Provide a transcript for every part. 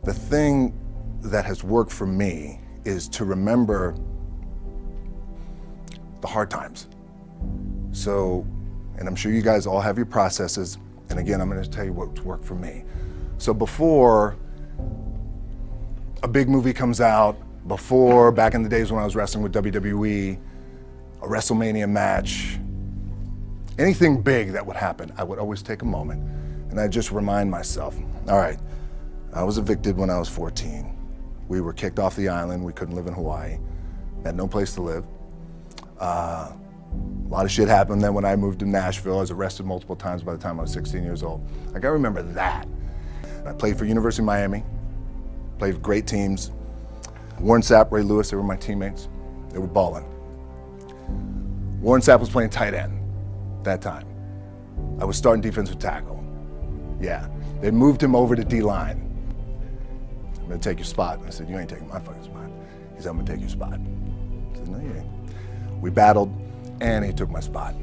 The thing that has worked for me is to remember the hard times. So, and I'm sure you guys all have your processes, and again, I'm gonna tell you what's worked for me. So before a big movie comes out, before, back in the days when I was wrestling with WWE, a WrestleMania match, anything big that would happen, I would always take a moment and I'd just remind myself, all right, I was evicted when I was 14. We were kicked off the island. We couldn't live in Hawaii. Had no place to live. A lot of shit happened then when I moved to Nashville. I was arrested multiple times by the time I was 16 years old. I gotta remember that. I played for University of Miami, played with great teams. Warren Sapp, Ray Lewis, they were my teammates. They were balling. Warren Sapp was playing tight end that time. I was starting defensive tackle. Yeah, they moved him over to D-line. I'm gonna take your spot. I said, you ain't taking my fucking spot. He said, I'm gonna take your spot. I said, no, you ain't. We battled, and he took my spot.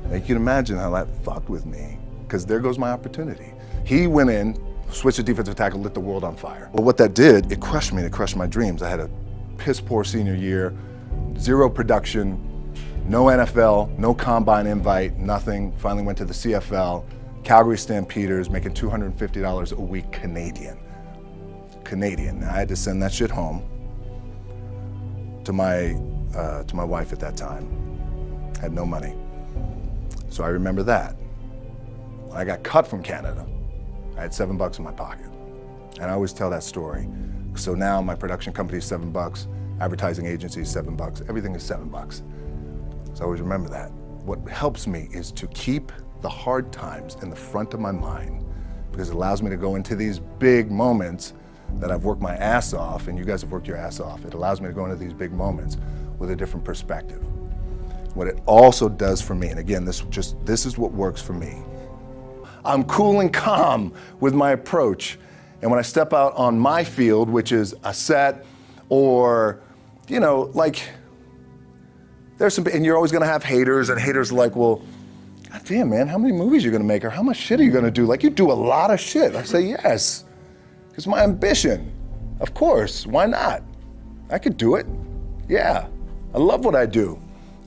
Now you can imagine how that fucked with me, because there goes my opportunity. He went in, switched to defensive tackle, lit the world on fire. Well, what that did, it crushed me, it crushed my dreams. I had a piss poor senior year, zero production, no NFL, no combine invite, nothing. Finally went to the CFL, Calgary Stampeders, making $250 a week Canadian. Now, I had to send that shit home to my wife at that time. Had no money. So I remember that. When I got cut from Canada, I had $7 in my pocket. And I always tell that story. So now my production company is $7, advertising agency is $7, everything is $7. So I always remember that. What helps me is to keep the hard times in the front of my mind, because it allows me to go into these big moments that I've worked my ass off, and you guys have worked your ass off. It allows me to go into these big moments with a different perspective. What it also does for me, and again, this is what works for me. I'm cool and calm with my approach. And when I step out on my field, which is a set, or, you know, like, there's some, and you're always gonna have haters, and haters are like, well, God damn, man, how many movies are you gonna make, or how much shit are you gonna do? Like, you do a lot of shit. I say, yes, it's my ambition. Of course, why not? I could do it. Yeah, I love what I do.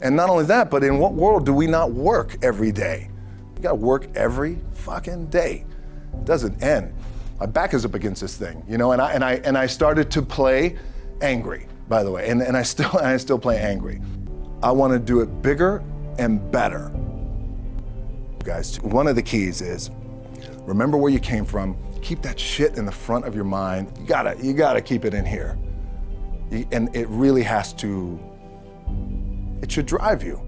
And not only that, but in what world do we not work every day? You gotta work every fucking day. It doesn't end. My back is up against this thing, you know, and I started to play angry, by the way, and I still play angry. I wanna do it bigger and better. Guys, one of the keys is remember where you came from, keep that shit in the front of your mind. You gotta keep it in here. And it really has to, it should drive you.